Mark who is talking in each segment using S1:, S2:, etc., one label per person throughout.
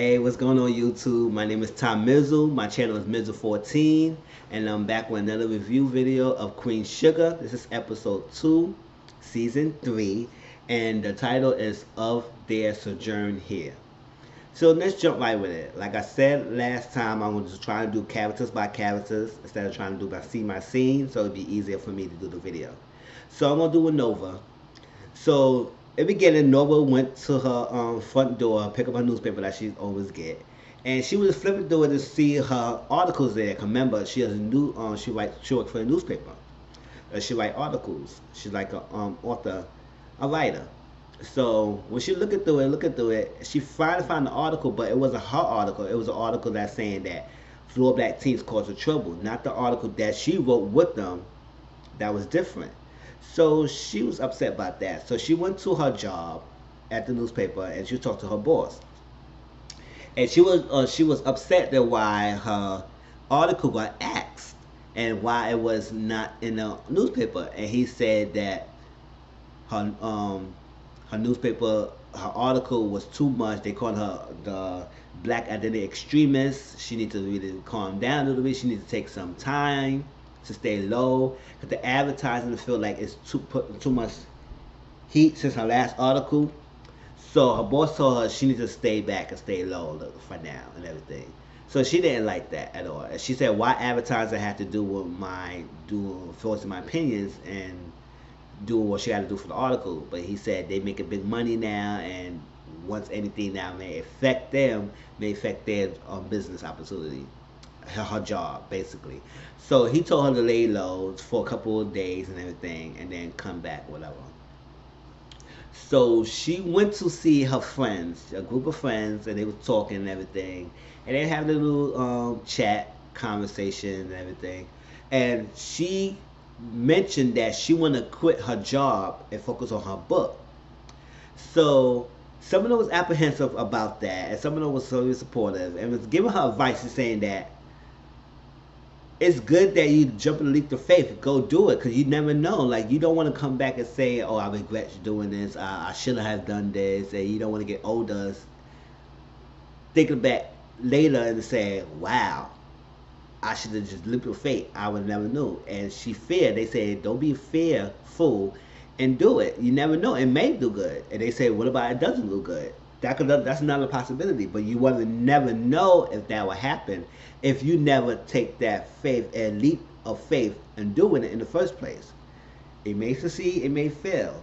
S1: Hey, what's going on YouTube? My name is Tom Mizzle. My channel is Mizzle14, and I'm back with another review video of Queen Sugar. This is episode 2, season 3, and the title is Of Their Sojourn Here. So let's jump right with it. Like I said last time, I was just trying to do characters by characters instead of trying to do by scene by scene, so it'd be easier for me to do the video. So I'm gonna do a Nova. So in the beginning, Nova went to her front door, pick up her newspaper that she always get, and she was flipping through it to see her articles there. Remember, she has a new she works for a newspaper. She write articles. She's like a author, a writer. So when she looking through it, she finally found the article, but it wasn't her article. It was an article that's saying that Florida black teens cause her trouble, not the article that she wrote with them. That was different. So she was upset about that. So she went to her job at the newspaper and she talked to her boss. And she was upset that why her article got axed and why it was not in the newspaper. And he said that her newspaper, her article was too much. They called her the black identity extremist. She needs to really calm down a little bit. She needs to take some time to stay low, because the advertising feel like it's putting too much heat since her last article. So her boss told her she needs to stay back and stay low for now and everything. So she didn't like that at all. She said, "Why advertising have to do with my forcing my opinions and doing what she got to do for the article?" But he said they making big money now, and once anything now may affect them, may affect their business opportunity. Her job basically. So he told her to lay low for a couple of days and everything and then come back, whatever. So she went to see her friends, a group of friends, and they were talking and everything, and they had a little chat conversation and everything, and she mentioned that she want to quit her job and focus on her book. So some of them was apprehensive about that, and some of them was very supportive and was giving her advice and saying that it's good that you jump in the leap of faith. Go do it, because you never know. Like, you don't want to come back and say, "Oh, I regret doing this. I shouldn't have done this." And you don't want to get older thinking back later and say, "Wow, I should have just leaped of faith. I would never knew." And she feared. They say, "Don't be fearful and do it. You never know. It may do good." And they say, "What about it doesn't do good?" That's another possibility. But you want to never know if that will happen if you never take that faith and leap of faith and doing it in the first place. It may succeed, it may fail,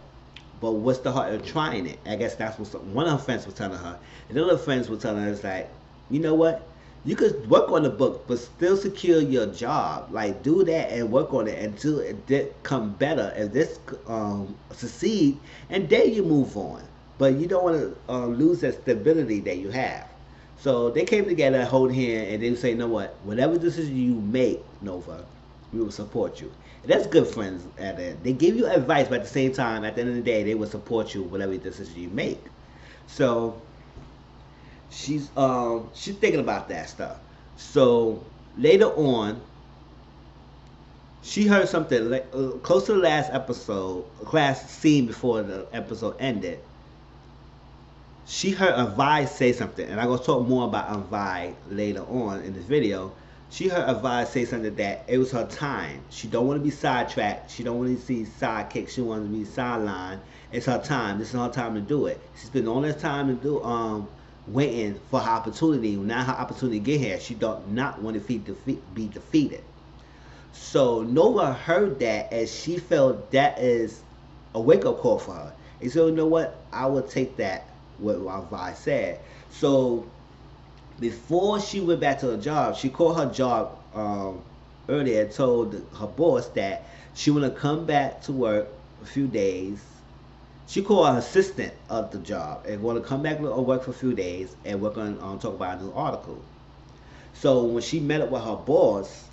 S1: but what's the heart of trying it? I guess that's what one of her friends was telling her. And the other friends were telling her, it's like, you know what? You could work on the book, but still secure your job. Like, do that and work on it until it did come better. If this succeed, and then you move on. But you don't want to lose that stability that you have. So they came together, hold hand, and they say, "You know what? Whatever decision you make, Nova, we will support you." And that's good friends at the end. They give you advice, but at the same time, at the end of the day, they will support you whatever decision you make. So she's thinking about that stuff. So later on, she heard something like close to the last episode, last scene before the episode ended. She heard Avi say something, and I'm going to talk more about Avi later on in this video. She heard Avi say something that it was her time. She don't want to be sidetracked. She don't want to see sidekicks. She wants to be sidelined. It's her time. This is her time to do it. She's been all this time to do waiting for her opportunity. Now her opportunity to get here. She does not want to be defeated. So Nova heard that, and she felt that is a wake-up call for her. And so, you know what? I will take that, what Vi said. So before she went back to her job, she called her job earlier and told her boss that she want to come back to work a few days. She called her assistant of the job and want to come back to work for a few days, and we're going to talk about a new article. So when she met up with her boss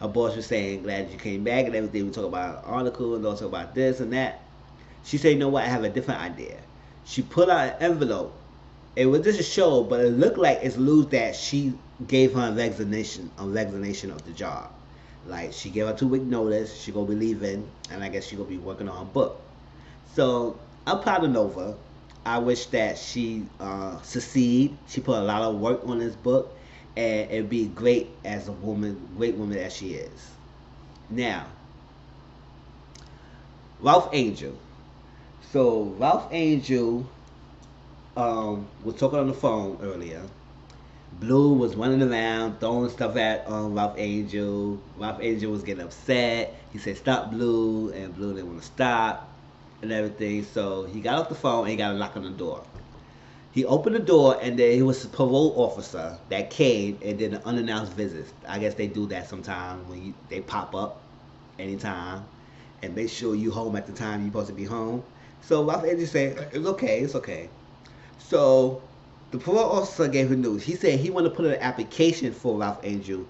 S1: was saying, "Glad you came back," and everything. We talk about an article and also about this and that. She said, "You know what? I have a different idea." She put out an envelope. It was just a show, but it looked like it's loose that she gave her a resignation of the job. Like, she gave her 2-week notice. She gonna be leaving, and I guess she gonna be working on her book. So I'm proud of Nova. I wish that she succeed. She put a lot of work on this book, and it'd be great as a woman, great woman that she is. Now, Ralph Angel. So Ralph Angel was talking on the phone earlier. Blue was running around throwing stuff at Ralph Angel. Ralph Angel was getting upset. He said, "Stop, Blue," and Blue didn't want to stop and everything. So he got off the phone and he got a knock on the door. He opened the door and then it was a parole officer that came and did an unannounced visit. I guess they do that sometimes when they pop up anytime and make sure you home at the time you're supposed to be home. So Ralph Angel said, "It's okay, it's okay." So the parole officer gave him news. He said he wanted to put an application for Ralph Angel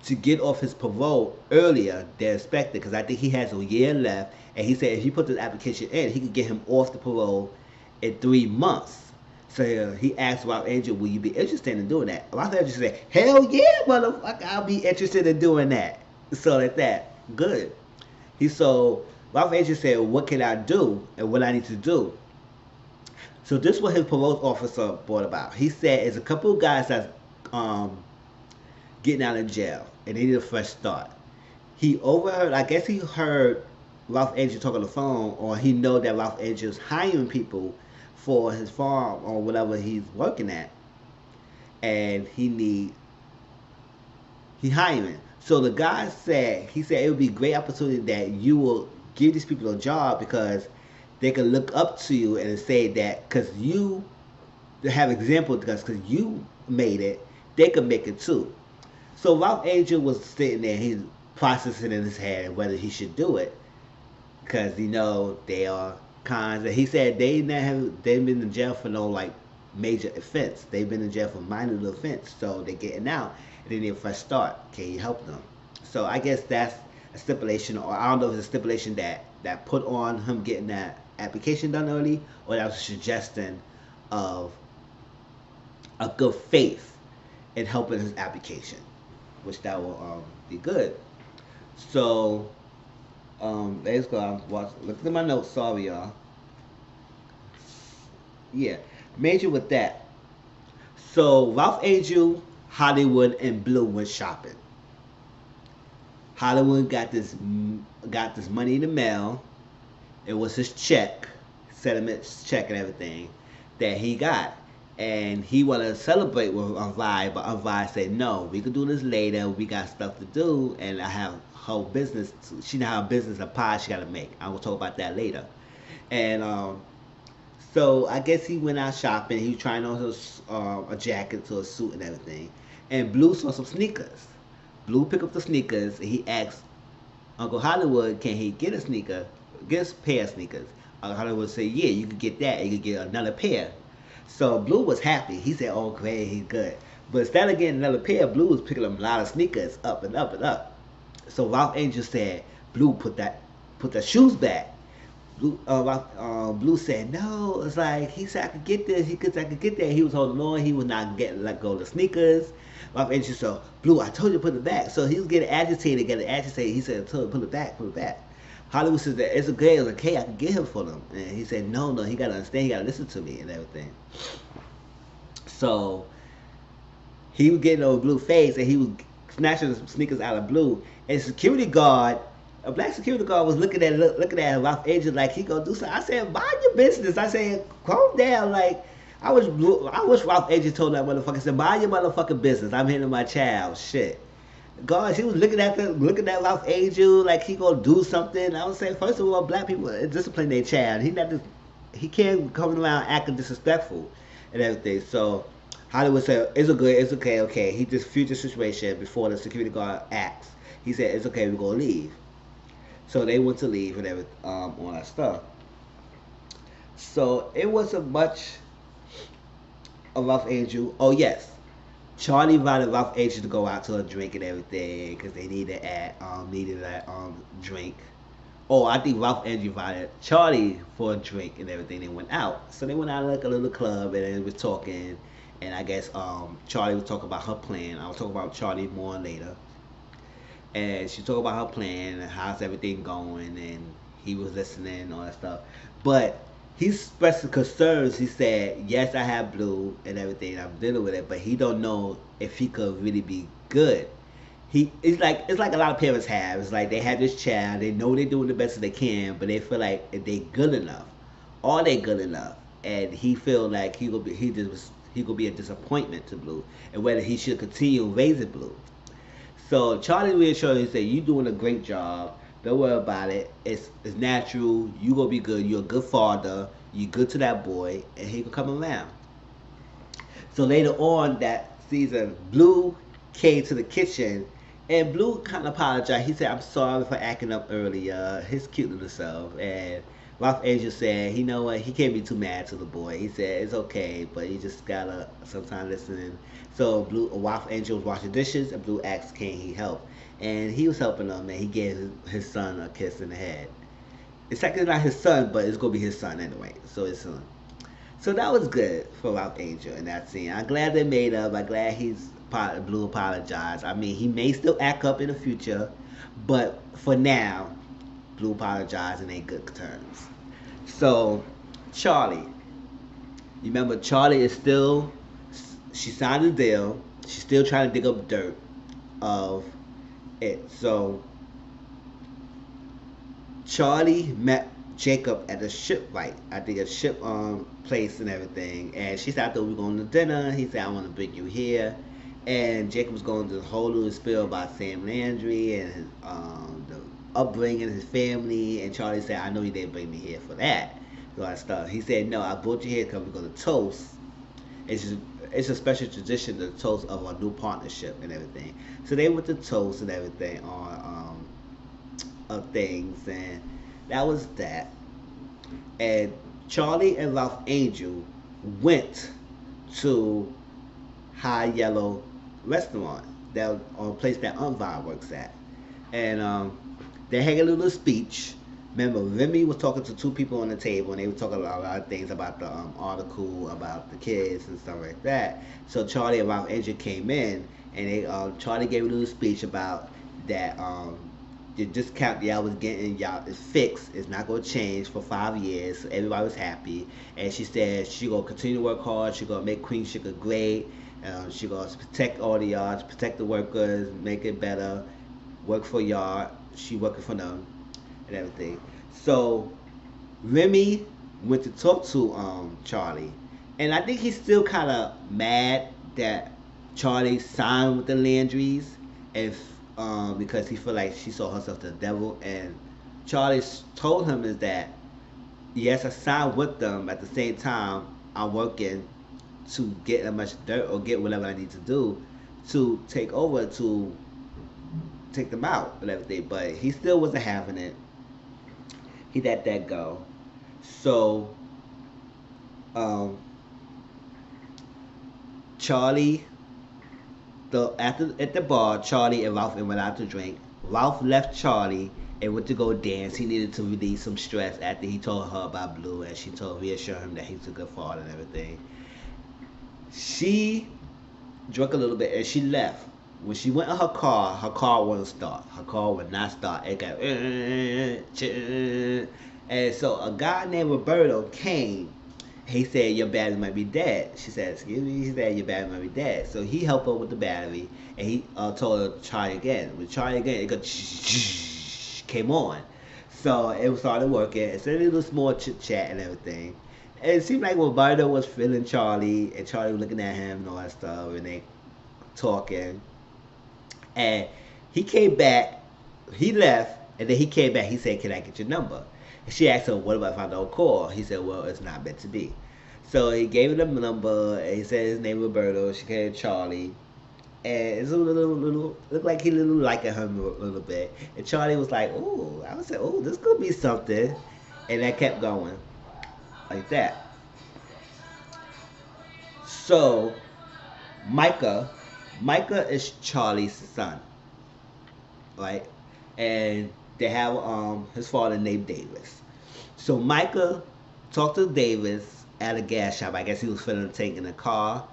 S1: to get off his parole earlier than expected because I think he has a year left. And he said if he put the application in, he could get him off the parole in 3 months. So he asked Ralph Angel, "Will you be interested in doing that?" Ralph Angel said, "Hell yeah, motherfucker, I'll be interested in doing that." So like that, good. Ralph Angel said, "What can I do and what I need to do?" So this is what his parole officer brought about. He said, "There's a couple of guys that's um, getting out of jail and they need a fresh start." He overheard, I guess he heard Ralph Angel talk on the phone, or he know that Ralph Angel's hiring people for his farm or whatever he's working at, and he hiring. So the guy said, he said it would be a great opportunity that you will give these people a job because they can look up to you and say that because you have examples because you made it, they can make it too. So Ralph Angel was sitting there, he's processing in his head whether he should do it because they are cons. And he said they've been in jail for no like major offense. They've been in jail for minor offense, so they're getting out and they need a fresh start. Can you help them? So I guess that's a stipulation, or I don't know if it's a stipulation that put on him getting that application done early, or that was a suggestion of a good faith in helping his application, which that will be good. So let's go. Look at my notes. Sorry, y'all. Yeah, major with that. So Ralph Angel, Hollywood, and Blue went shopping. Hollywood got this money in the mail. It was his check, settlement check and everything that he got. And he wanted to celebrate with Unvi, but Unvi said, "No, we could do this later. We got stuff to do, and I have whole business. She know how business a pie she got to make. I will talk about that later." And so I guess he went out shopping. He was trying on a jacket to a suit and everything. And Blue saw some sneakers. Blue picked up the sneakers and he asked Uncle Hollywood, "Can he get a sneaker? Get a pair of sneakers?" Uncle Hollywood said, "Yeah, you could get that. You could get another pair." So Blue was happy. He said, "Oh, great, he's good." But instead of getting another pair, Blue was picking up a lot of sneakers up and up and up. So Ralph Angel said, "Blue, put the shoes back." Blue said, "No." It's like he said, "I could get this." I could get that. He was holding on. He was not getting let go of the sneakers. Ralph Angel said, "Blue, I told you to put it back." So he was getting agitated. He said, "I told him, put it back, put it back." Hollywood said that it's okay. It's okay. I can get him for them. And he said, "No, no. He gotta understand. He gotta listen to me and everything." So he was getting over Blue face, and he was snatching the sneakers out of Blue. And security guard, a black security guard, was looking at Ralph Angel like he gonna do something. I said, "Mind your business." I said, "Calm down." Like I wish Ralph Angel told that motherfucker, said, "Mind your motherfucking business. I'm hitting my child." Shit. God, he was looking at Ralph Angel like he gonna do something. I was saying, first of all, black people discipline their child. He can't come around acting disrespectful and everything. So Hollywood said, "It's good, it's okay, okay." He just viewed the situation before the security guard asked. He said, "It's okay, we're gonna leave." So they went to leave and everything, all that stuff. So it wasn't much of Ralph Angel. Oh yes, Charlie invited Ralph Angel to go out to a drink and everything because they needed a drink. Oh, I think Ralph Angel invited Charlie for a drink and everything. They went out, so they went out like a little club and they was talking. And I guess Charlie was talking about her plan. I'll talk about Charlie more later. And she talked about her plan and how's everything going, and he was listening and all that stuff. But he expressed concerns. He said, "Yes, I have Blue and everything. I'm dealing with it, but he don't know if he could really be good." It's like a lot of parents have. It's like they have this child. They know they're doing the best that they can, but they feel like if they good enough, are they good enough? And he feel like he gonna be a disappointment to Blue, and whether he should continue raising Blue. So Charlie reassured him, he said, "You doing a great job. Don't worry about it. It's natural. You gonna be good. You're a good father. You good to that boy, and he can come around." So later on that season, Blue came to the kitchen, and Blue kind of apologized. He said, "I'm sorry for acting up earlier." His cute little self, and Ralph Angel said, "You know what? He can't be too mad to the boy." He said, "It's okay, but you just gotta sometimes listen." So Ralph Angel was washing dishes, and Blue asked, "Can he help?" And he was helping him, and he gave his son a kiss in the head. It's actually not his son, but it's gonna be his son anyway. So his son. So that was good for Ralph Angel in that scene. I'm glad they made up. I'm glad Blue apologized. I mean, he may still act up in the future, but for now, Blue apologized and they good terms. So Charlie, you remember Charlie is still, she signed a deal. She's still trying to dig up dirt of it. So Charlie met Jacob at a shipwright, I think a ship place and everything. And she said, "I thought we were going to dinner." He said, "I want to bring you here." And Jacob was going to the whole little spill about Sam Landry and his, the upbringing, his family. And Charlie said, "I know you didn't bring me here for that." So I stuff. He said, "No, I brought you here because we're going to toast. It's just, it's a special tradition to toast of our new partnership and everything." So they went to toast and everything on of things, and that was that. And Charlie and Ralph Angel went to High Yellow Restaurant, that on a place that Unvar works at, and they had a little speech. Remember, Remy was talking to two people on the table, and they were talking about a lot of things about the article, about the kids and stuff like that. So Charlie and Ralph Angel came in, and Charlie gave a little speech about that. The discount y'all was getting, y'all is fixed. It's not gonna change for 5 years. So everybody was happy, and she said she gonna continue to work hard. She gonna make Queen Sugar great. She gonna protect all the yards, protect the workers, make it better. Work for y'all. She working for them and everything. So Remy went to talk to Charlie, and I think he's still kind of mad that Charlie signed with the Landrys, and because he felt like she saw herself to the devil. And Charlie told him is that, yes, I signed with them. At the same time, I'm working to get as much dirt or get whatever I need to do to take over, to take them out and everything. But he still wasn't having it. He let that go. So um, Charlie, after at the bar, Charlie and Ralph went out to drink. Ralph left Charlie and went to go dance. He needed to release some stress after he told her about Blue, and she reassured him that he's a good father and everything. She drank a little bit and she left. When she went in her car wouldn't start. Her car would not start. It got and so a guy named Roberto came. He said, "Your battery might be dead." She said, "Excuse me." He said, "Your battery might be dead." So he helped her with the battery, and he told her to try again. When try again, it got came on. So it started working. It's a little small chit chat and everything. And it seemed like Roberto was feeling Charlie, and Charlie was looking at him and all that stuff, and they talking. And he came back. He left, and then he came back. He said, "Can I get your number?" And she asked him, "What if I don't call?" He said, "Well, it's not meant to be." So he gave her the number, and he said his name Roberto. She came Charlie, and it's a little looked like he little liking her a little bit. And Charlie was like, "Ooh," I would say, "Ooh, this could be something," and that kept going like that. So Micah, Micah is Charlie's son, right? And they have his father named Davis. So Micah talked to Davis at a gas shop. I guess he was filling a tank in a car,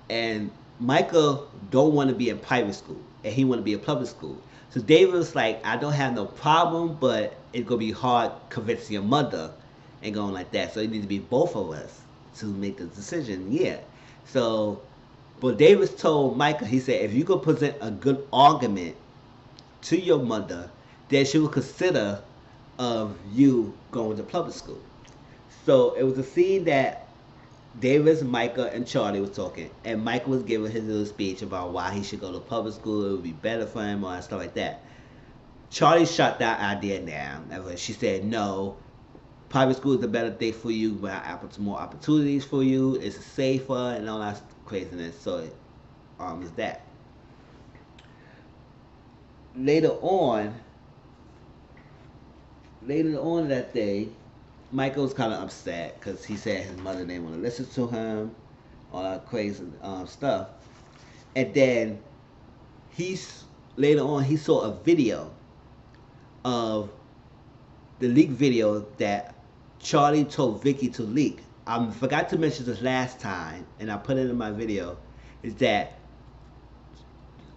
S1: and Micah don't want to be in private school, and he want to be in public school. So Davis was like, "I don't have no problem, but it's gonna be hard convincing your mother and going like that. So it needs to be both of us to make the decision. Yeah. So, but Davis told Micah, he said, if you could present a good argument to your mother, then she would consider of you going to public school. So it was a scene that Davis, Micah, and Charlie was talking, and Micah was giving his little speech about why he should go to public school. It would be better for him, all that stuff like that. Charlie shot that idea down. She said, "No, private school is a better thing for you. We have more opportunities for you. It's safer and all that craziness." So, is that later on? Later on that day, Michael was kind of upset because he said his mother didn't want to listen to him, all that crazy stuff. And then he's later on he saw a video of the leak video that Charlie told Vicky to leak. I forgot to mention this last time, and I put it in my video. Is that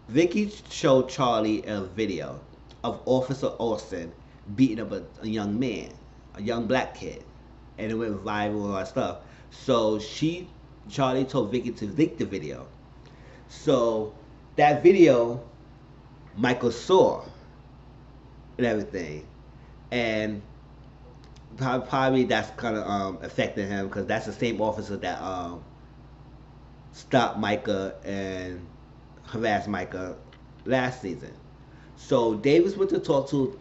S1: Vicky showed Charlie a video of Officer Olson beating up a young man, a young black kid, and it went viral and all that stuff. So Charlie told Vicky to leak the video. So that video, Michael saw and everything, and probably that's kind of affecting him because that's the same officer that stopped Micah and harassed Micah last season. So Davis went to talk to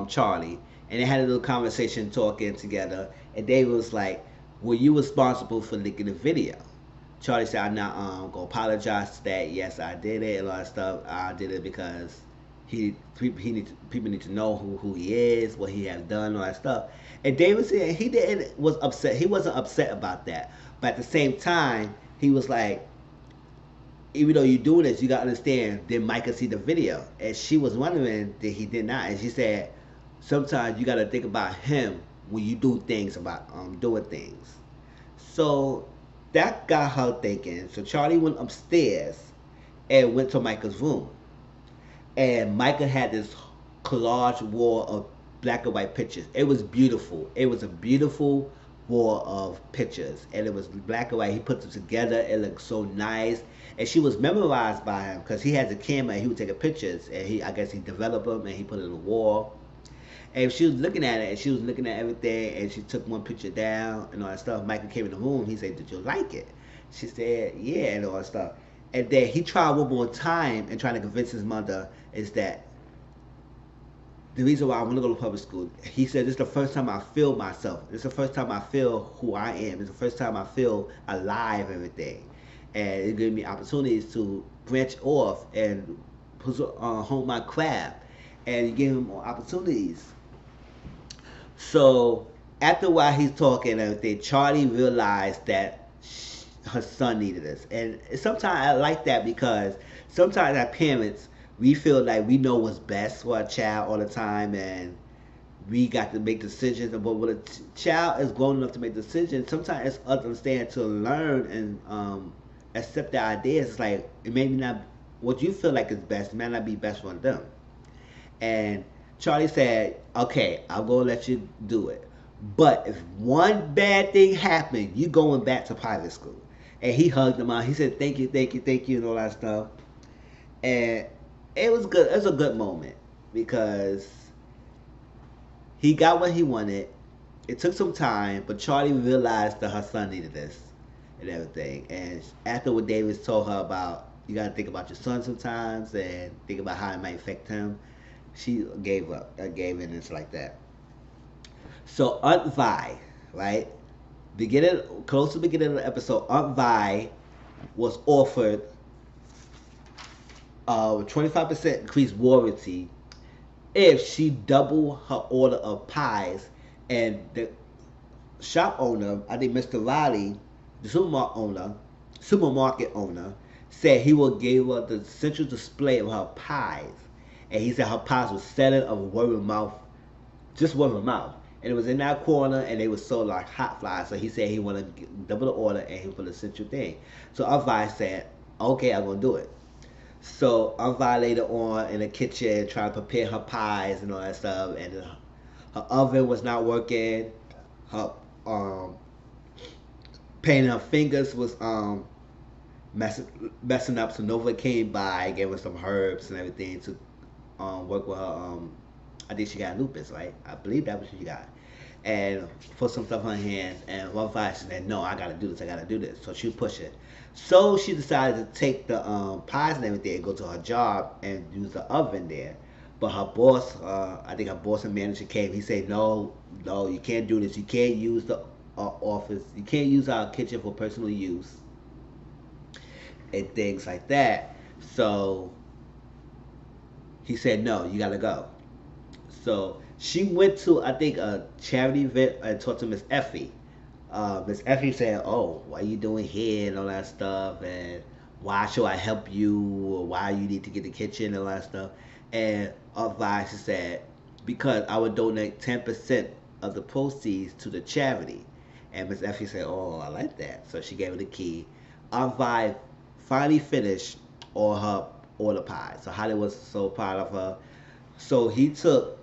S1: Charlie, and they had a little conversation talking together. And Davis was like, "Were you responsible for leaking the video?" Charlie said, "I'm not gonna apologize to that. Yes, I did it and all that stuff. I did it because people need to know who he is, what he has done, all that stuff." And David said he didn't was upset. He wasn't upset about that, but at the same time, he was like, even though you're doing this, you gotta understand. Did Micah see the video? And she was wondering that he did not. And she said, sometimes you gotta think about him when you do things about doing things. So that got her thinking. So Charlie went upstairs and went to Micah's room. And Micah had this collage wall of black and white pictures. It was beautiful. It was a beautiful wall of pictures, and it was black and white. He put them together. It looked so nice, and she was memorized by him because he has a camera and he would take pictures, and I guess he developed them and he put it on the wall. And she was looking at it, and she was looking at everything, and she took one picture down and all that stuff. Michael came in the room. He said, "Did you like it?" She said, "Yeah," and all that stuff. And then he tried one more time and trying to convince his mother is that the reason why I want to go to public school, he said, "This is the first time I feel myself. This is the first time I feel who I am. It's the first time I feel alive, everything. And it gave me opportunities to branch off and hone my craft. And it gave him more opportunities." So after a while he's talking and everything, Charlie realized that her son needed this. And sometimes I like that because sometimes as parents, we feel like we know what's best for our child all the time, and we got to make decisions. But when a child is grown enough to make decisions, sometimes it's understand to learn and accept the ideas. It's like it may not what you feel like is best. It may not be best for them. And Charlie said, "Okay, I'm gonna let you do it, but if one bad thing happened, you going back to private school." And he hugged him out. He said, "Thank you, thank you, thank you," and all that stuff. And it was good. It was a good moment because he got what he wanted. It took some time, but Charlie realized that her son needed this and everything. And after what Davis told her about, you got to think about your son sometimes and think about how it might affect him, she gave up. Gave in and it's like that. So Aunt Vi, right? Close to the beginning of the episode, Aunt Vi was offered 25% increased royalty if she doubled her order of pies. And the shop owner, I think Mr. Riley, the supermarket owner, said he will give her the central display of her pies. And he said her pies were selling of word of mouth, just word of mouth. And it was in that corner, and they were sold like hot flies. So he said he wanted to double the order, and he put a central thing. So Aunt Vi said, "Okay, I'm gonna do it." So Aunt Vi later on in the kitchen trying to prepare her pies and all that stuff, and Her oven was not working. Her um, painting her fingers was messing up. So Nova came by, gave her some herbs and everything to work with her. I think she got lupus, right? I believe that was what she got. And put some stuff on her hands. And one fight, she said, "No, I gotta do this. I gotta do this." So she pushed it. So she decided to take the pies and everything and go to her job and use the oven there. But her boss, I think her boss and manager came. He said, "No, no, you can't do this. You can't use the office. You can't use our kitchen for personal use and things like that." So he said, "No, you gotta go." So she went to, I think, a charity event and talked to Miss Effie. Miss Effie said, "Oh, what are you doing here and all that stuff, and why should I help you, or why you need to get the kitchen and all that stuff." And advice, she said, "Because I would donate 10% of the proceeds to the charity." And Miss Effie said, "Oh, I like that." So she gave her the key. Aunt Vi finally finished all the pies. So Holly was so proud of her. So he took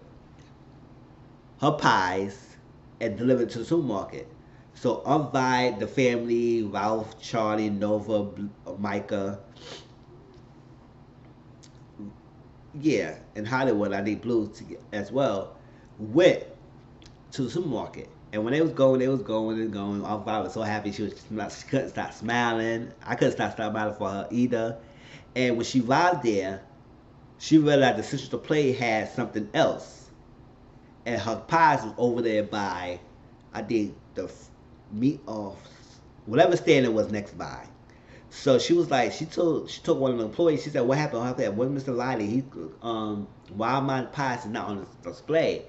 S1: her pies and delivered to the supermarket. So Aunt Vi, the family, Ralph, Charlie, Nova, Micah, yeah, and Hollywood, I need Blues to get, as well, went to the supermarket. And when they was going, they was going and going. Aunt Vi was so happy. She couldn't stop smiling. I couldn't stop smiling for her either. And when she arrived there, she realized the Sister to Play had something else. And her pies was over there by, I think, the meat of whatever stand it was next by. So she was like, she took one of the employees. She said, "What happened? What happened? Where's Mr. Liley? Why my pies is not on the display?"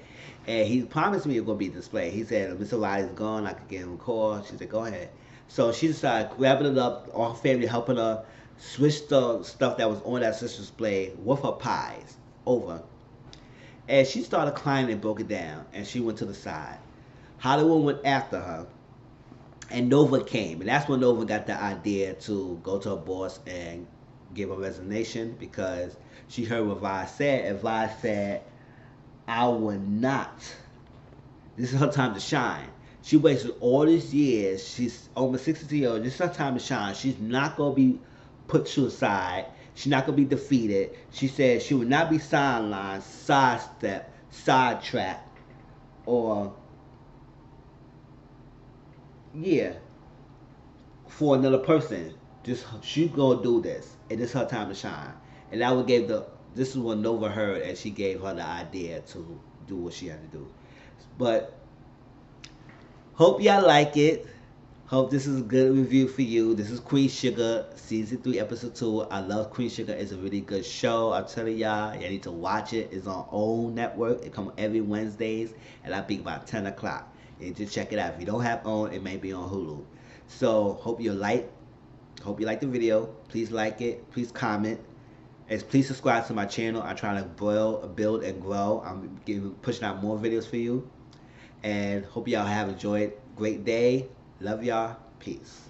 S1: And he promised me it was gonna be displayed. He said, "If Mr. Liley's gone, I could give him a call." She said, "Go ahead." So she decided grabbing it up, all her family helping her switch the stuff that was on that sister display with her pies over. And she started crying and broke it down. And she went to the side. Hollywood went after her, and Nova came, and that's when Nova got the idea to go to her boss and give a resignation because she heard what Vi said, and Vi said, "I will not. This is her time to shine." She wasted all these years. She's almost 62 years old. This is her time to shine. She's not gonna be put to the side. She's not gonna be defeated. She said she would not be sidelined, sidestepped, sidetracked, or yeah, for another person. Just she gonna do this, and it's her time to shine. And that would gave the this is what Nova heard, and she gave her the idea to do what she had to do. But hope y'all like it. Hope this is a good review for you. This is Queen Sugar, season 3, episode 2. I love Queen Sugar. It's a really good show. I'm telling y'all need to watch it. It's on OWN network. It comes every Wednesdays, and I think about 10 o'clock. And just check it out. If you don't have OWN, it may be on Hulu. So hope you like the video. Please like it. Please comment. And please subscribe to my channel. I'm trying to build and grow. I'm pushing out more videos for you. And hope y'all have enjoyed. Great day. Love y'all. Peace.